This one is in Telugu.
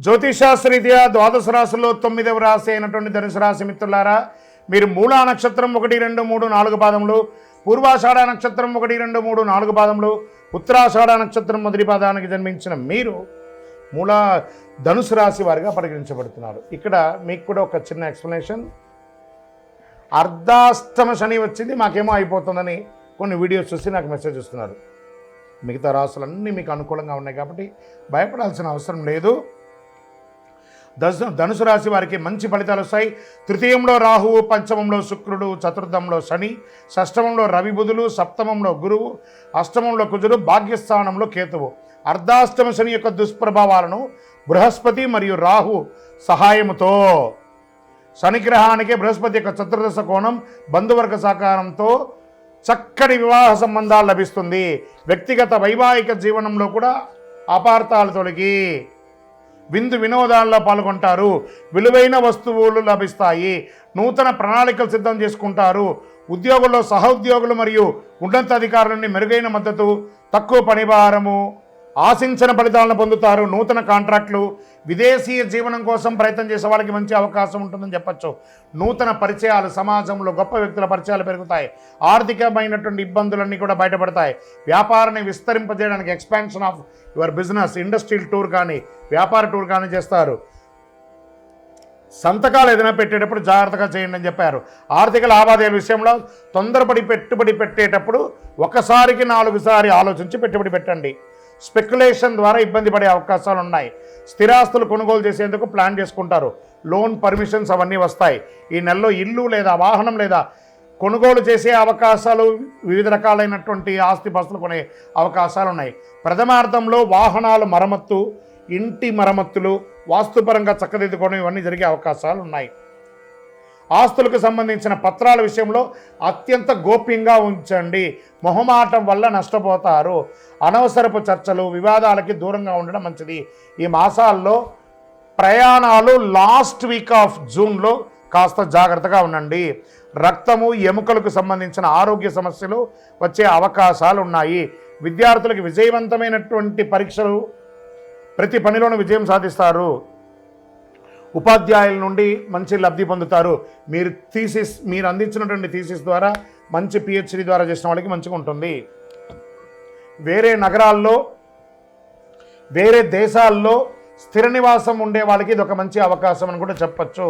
జ్యోతిషాస్త్రరీత్యా ద్వాదశ రాశుల్లో 9వ రాశి అయినటువంటి ధనుసు రాశి మిత్రులారా, మీరు మూలా నక్షత్రం 1, 2, 3, 4 పాదములు, పూర్వాషాఢ నక్షత్రం 1, 2, 3, 4 పాదములు, ఉత్తరాషాఢ నక్షత్రం మొదటి పాదానికి జన్మించిన మీరు మూలా ధనుసు రాశి వారిగా పరిగణించబడుతున్నారు. ఇక్కడ మీకు కూడా ఒక చిన్న ఎక్స్ప్లెనేషన్. అర్ధాష్టమ శని వచ్చింది, మాకేమో అయిపోతుందని కొన్ని వీడియోస్ చూసి నాకు మెసేజ్ ఇస్తున్నారు. మిగతా రాశులన్నీ మీకు అనుకూలంగా ఉన్నాయి కాబట్టి భయపడాల్సిన అవసరం లేదు. ధనుసు రాశి వారికి మంచి ఫలితాలు వస్తాయి. తృతీయంలో రాహువు, పంచమంలో శుక్రుడు, చతుర్థంలో శని, షష్టమంలో రవి బుధులు, సప్తమంలో గురువు, అష్టమంలో కుజుడు, భాగ్యస్థానంలో కేతువు. అర్ధాష్టమ శని యొక్క దుష్ప్రభావాలను బృహస్పతి మరియు రాహు సహాయముతో, శనిగ్రహానికి బృహస్పతి యొక్క చతుర్దశ కోణం, బంధువర్గ సహకారంతో చక్కటి వివాహ సంబంధాలు లభిస్తుంది. వ్యక్తిగత వైవాహిక జీవనంలో కూడా అపార్థాలు తొలగి విందు వినోదాల్లో పాల్గొంటారు. విలువైన వస్తువులు లభిస్తాయి. నూతన ప్రణాళికలు సిద్ధం చేసుకుంటారు. ఉద్యోగుల్లో సహోద్యోగులు మరియు ఉన్నతాధికారుల నుండి మెరుగైన మద్దతు, తక్కువ పనిభారము, ఆశించిన ఫలితాలను పొందుతారు. నూతన కాంట్రాక్టులు, విదేశీయ జీవనం కోసం ప్రయత్నం చేసే వాళ్ళకి మంచి అవకాశం ఉంటుందని చెప్పచ్చు. నూతన పరిచయాలు, సమాజంలో గొప్ప వ్యక్తుల పరిచయాలు పెరుగుతాయి. ఆర్థికమైనటువంటి ఇబ్బందులన్నీ కూడా బయటపడతాయి. వ్యాపారాన్ని విస్తరింపజేయడానికి expansion of your business, industrial tour కానీ వ్యాపార టూర్ కానీ చేస్తారు. సంతకాలు ఏదైనా పెట్టేటప్పుడు జాగ్రత్తగా చేయండి అని చెప్పారు. ఆర్థిక లావాదేవీల విషయంలో తొందరపడి పెట్టుబడి పెట్టేటప్పుడు ఒకసారికి 4 సార్లు ఆలోచించి పెట్టుబడి పెట్టండి. స్పెక్యులేషన్ ద్వారా ఇబ్బంది పడే అవకాశాలు ఉన్నాయి. స్థిరాస్తులు కొనుగోలు చేసేందుకు ప్లాన్ చేసుకుంటారు. లోన్ పర్మిషన్స్ అవన్నీ వస్తాయి. ఈ నెలలో ఇల్లు లేదా వాహనం లేదా కొనుగోలు చేసే అవకాశాలు, వివిధ రకాలైనటువంటి ఆస్తిపాస్తులు కొనే అవకాశాలు ఉన్నాయి. ప్రథమార్థంలో వాహనాలు మరమ్మత్తు, ఇంటి మరమ్మతులు, వాస్తుపరంగా చక్కదిద్దుకోవడం ఇవన్నీ జరిగే అవకాశాలు ఉన్నాయి. ఆస్తులకు సంబంధించిన పత్రాల విషయంలో అత్యంత గోప్యంగా ఉంచండి. మొహమాటం వల్ల నష్టపోతారు. అనవసరపు చర్చలు, వివాదాలకి దూరంగా ఉండడం మంచిది. ఈ మాసాల్లో ప్రయాణాలు లాస్ట్ వీక్ ఆఫ్ జూన్లో కాస్త జాగ్రత్తగా ఉండండి. రక్తము, ఎముకలకు సంబంధించిన ఆరోగ్య సమస్యలు వచ్చే అవకాశాలు ఉన్నాయి. విద్యార్థులకు విజయవంతమైనటువంటి పరీక్షలు, ప్రతి పనిలోనూ విజయం సాధిస్తారు. ఉపాధ్యాయుల నుండి మంచి లబ్ధి పొందుతారు. మీరు అందించినటువంటి థీసిస్ ద్వారా మంచి పిహెచ్డి ద్వారా చేసిన వాళ్ళకి మంచిగా ఉంటుంది. వేరే నగరాల్లో, వేరే దేశాల్లో స్థిర నివాసం ఉండే వాళ్ళకి ఇది ఒక మంచి అవకాశం అని కూడా చెప్పచ్చు.